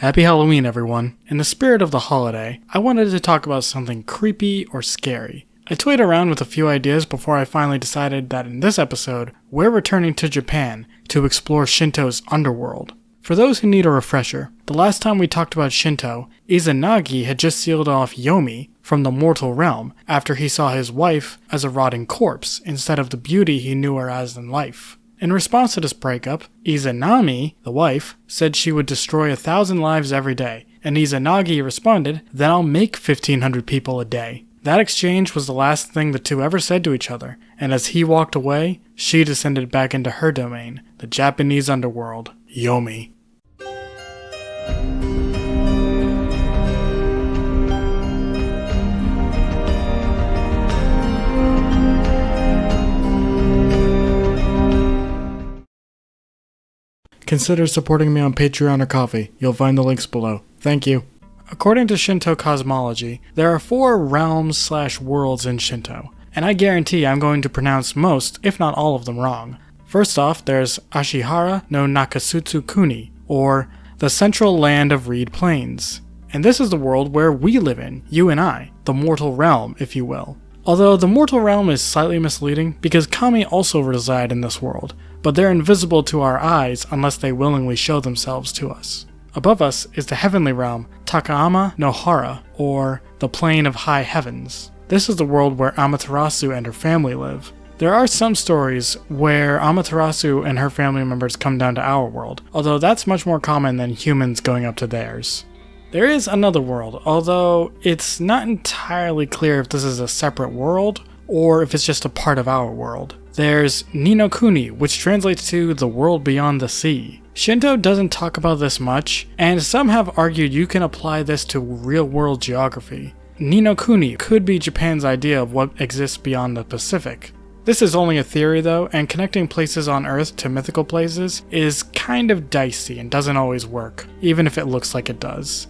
Happy Halloween, everyone. In the spirit of the holiday, I wanted to talk about something creepy or scary. I toyed around with a few ideas before I finally decided that in this episode, we're returning to Japan to explore Shinto's underworld. For those who need a refresher, the last time we talked about Shinto, Izanagi had just sealed off Yomi from the mortal realm after he saw his wife as a rotting corpse instead of the beauty he knew her as in life. In response to this breakup, Izanami, the wife, said she would destroy 1,000 lives every day, and Izanagi responded, "Then I'll make 1,500 people a day." That exchange was the last thing the two ever said to each other, and as he walked away, she descended back into her domain, the Japanese Underworld Yomi. Consider supporting me on Patreon or Ko-fi. You'll find the links below. Thank you. According to Shinto cosmology, there are 4 realms/worlds in Shinto, and I guarantee I'm going to pronounce most, if not all of them wrong. First off, there's Ashihara no Nakasutsu Kuni, or the Central Land of Reed Plains. And this is the world where we live in, you and I, the mortal realm, if you will. Although the mortal realm is slightly misleading because kami also reside in this world, but they're invisible to our eyes unless they willingly show themselves to us. Above us is the heavenly realm, Takayama no Hara, or the Plane of High Heavens. This is the world where Amaterasu and her family live. There are some stories where Amaterasu and her family members come down to our world, although that's much more common than humans going up to theirs. There is another world, although it's not entirely clear if this is a separate world or if it's just a part of our world. There's Ninokuni, which translates to the world beyond the sea. Shinto doesn't talk about this much, and some have argued you can apply this to real-world geography. Ninokuni could be Japan's idea of what exists beyond the Pacific. This is only a theory though, and connecting places on Earth to mythical places is kind of dicey and doesn't always work, even if it looks like it does.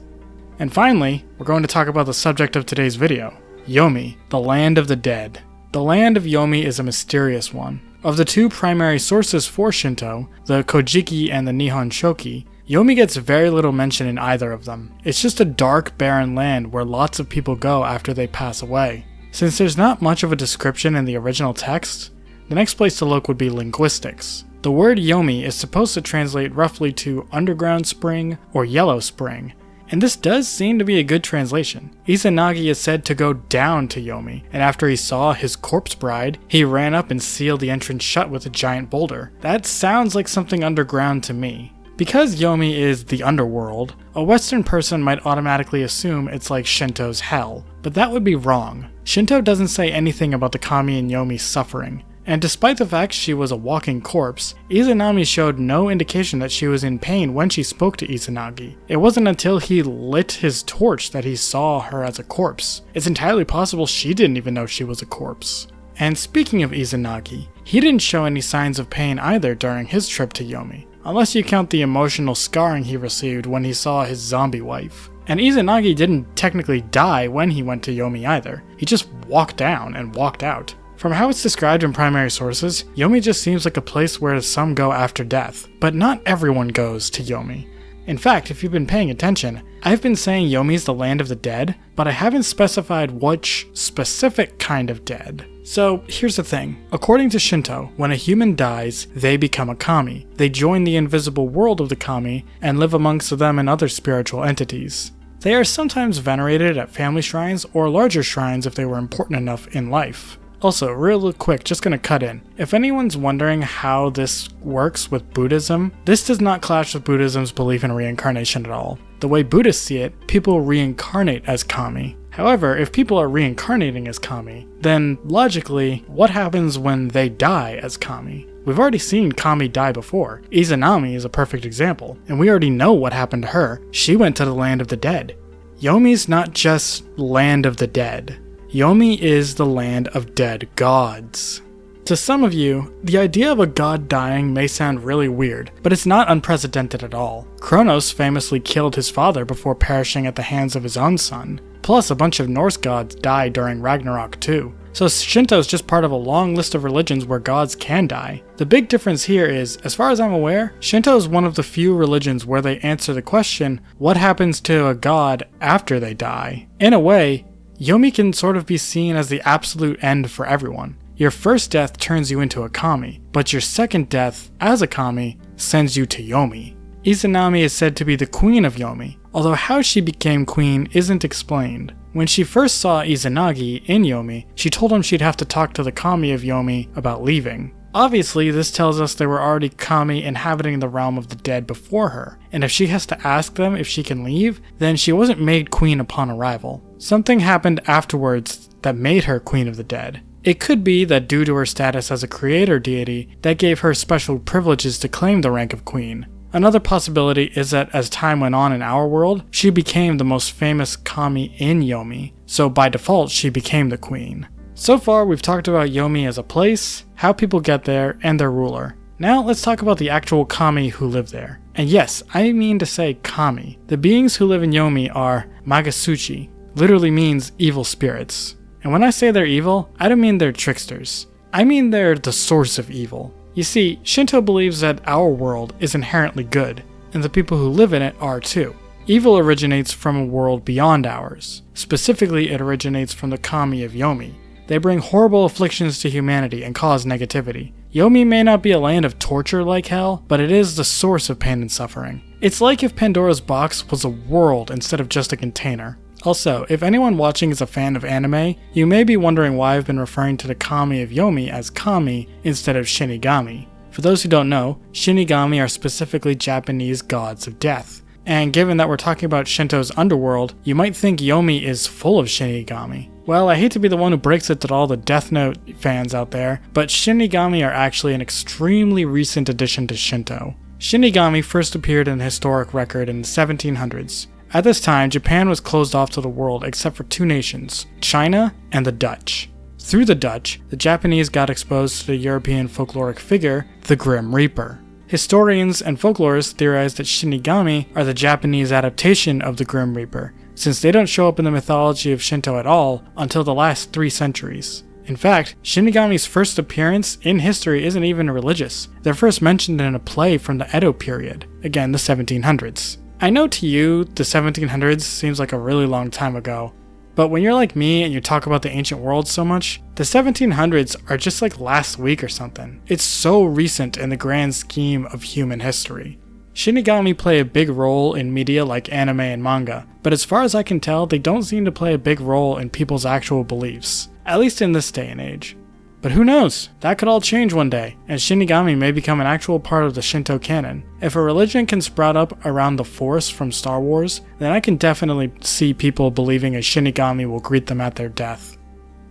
And finally, we're going to talk about the subject of today's video, Yomi, the Land of the Dead. The Land of Yomi is a mysterious one. Of the 2 primary sources for Shinto, the Kojiki and the Nihon Shoki, Yomi gets very little mention in either of them. It's just a dark, barren land where lots of people go after they pass away. Since there's not much of a description in the original text, the next place to look would be linguistics. The word Yomi is supposed to translate roughly to underground spring or yellow spring, and this does seem to be a good translation. Izanagi is said to go down to Yomi, and after he saw his corpse bride, he ran up and sealed the entrance shut with a giant boulder. That sounds like something underground to me. Because Yomi is the underworld, a Western person might automatically assume it's like Shinto's hell, but that would be wrong. Shinto doesn't say anything about the kami in Yomi suffering. And despite the fact she was a walking corpse, Izanami showed no indication that she was in pain when she spoke to Izanagi. It wasn't until he lit his torch that he saw her as a corpse. It's entirely possible she didn't even know she was a corpse. And speaking of Izanagi, he didn't show any signs of pain either during his trip to Yomi, unless you count the emotional scarring he received when he saw his zombie wife. And Izanagi didn't technically die when he went to Yomi either. He just walked down and walked out. From how it's described in primary sources, Yomi just seems like a place where some go after death, but not everyone goes to Yomi. In fact, if you've been paying attention, I've been saying Yomi's the land of the dead, but I haven't specified which specific kind of dead. So here's the thing. According to Shinto, when a human dies, they become a kami. They join the invisible world of the kami and live amongst them and other spiritual entities. They are sometimes venerated at family shrines or larger shrines if they were important enough in life. Also, real quick, just gonna cut in. If anyone's wondering how this works with Buddhism, this does not clash with Buddhism's belief in reincarnation at all. The way Buddhists see it, people reincarnate as kami. However, if people are reincarnating as kami, then logically, what happens when they die as kami? We've already seen kami die before. Izanami is a perfect example, and we already know what happened to her. She went to the land of the dead. Yomi's not just land of the dead. Yomi is the land of dead gods. To some of you, the idea of a god dying may sound really weird, but it's not unprecedented at all. Kronos famously killed his father before perishing at the hands of his own son. Plus, a bunch of Norse gods died during Ragnarok too. So Shinto is just part of a long list of religions where gods can die. The big difference here is, as far as I'm aware, Shinto is one of the few religions where they answer the question, what happens to a god after they die? In a way, Yomi can sort of be seen as the absolute end for everyone. Your first death turns you into a kami, but your second death, as a kami, sends you to Yomi. Izanami is said to be the queen of Yomi, although how she became queen isn't explained. When she first saw Izanagi in Yomi, she told him she'd have to talk to the kami of Yomi about leaving. Obviously, this tells us there were already kami inhabiting the realm of the dead before her, and if she has to ask them if she can leave, then she wasn't made queen upon arrival. Something happened afterwards that made her queen of the dead. It could be that due to her status as a creator deity, that gave her special privileges to claim the rank of queen. Another possibility is that as time went on in our world, she became the most famous kami in Yomi, so by default she became the queen. So far we've talked about Yomi as a place, how people get there, and their ruler. Now let's talk about the actual kami who live there. And yes, I mean to say kami. The beings who live in Yomi are Magasuchi, literally means evil spirits. And when I say they're evil, I don't mean they're tricksters. I mean they're the source of evil. You see, Shinto believes that our world is inherently good, and the people who live in it are too. Evil originates from a world beyond ours. Specifically, it originates from the kami of Yomi. They bring horrible afflictions to humanity and cause negativity. Yomi may not be a land of torture like hell, but it is the source of pain and suffering. It's like if Pandora's box was a world instead of just a container. Also, if anyone watching is a fan of anime, you may be wondering why I've been referring to the kami of Yomi as kami instead of Shinigami. For those who don't know, Shinigami are specifically Japanese gods of death. And given that we're talking about Shinto's underworld, you might think Yomi is full of Shinigami. Well, I hate to be the one who breaks it to all the Death Note fans out there, but Shinigami are actually an extremely recent addition to Shinto. Shinigami first appeared in the historic record in the 1700s. At this time, Japan was closed off to the world except for two nations, China and the Dutch. Through the Dutch, the Japanese got exposed to the European folkloric figure, the Grim Reaper. Historians and folklorists theorize that Shinigami are the Japanese adaptation of the Grim Reaper, since they don't show up in the mythology of Shinto at all until the last 3 centuries. In fact, Shinigami's first appearance in history isn't even religious. They're first mentioned in a play from the Edo period, again the 1700s. I know to you, the 1700s seems like a really long time ago, but when you're like me and you talk about the ancient world so much, the 1700s are just like last week or something. It's so recent in the grand scheme of human history. Shinigami play a big role in media like anime and manga, but as far as I can tell, they don't seem to play a big role in people's actual beliefs, at least in this day and age. But who knows? That could all change one day, and Shinigami may become an actual part of the Shinto canon. If a religion can sprout up around the Force from Star Wars, then I can definitely see people believing a Shinigami will greet them at their death.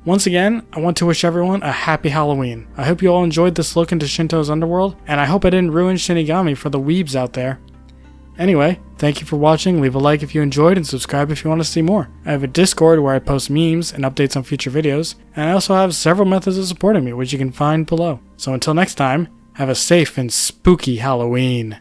Once again, I want to wish everyone a happy Halloween. I hope you all enjoyed this look into Shinto's underworld, and I hope I didn't ruin Shinigami for the weebs out there. Anyway, thank you for watching, leave a like if you enjoyed, and subscribe if you want to see more. I have a Discord where I post memes and updates on future videos, and I also have several methods of supporting me, which you can find below. So until next time, have a safe and spooky Halloween.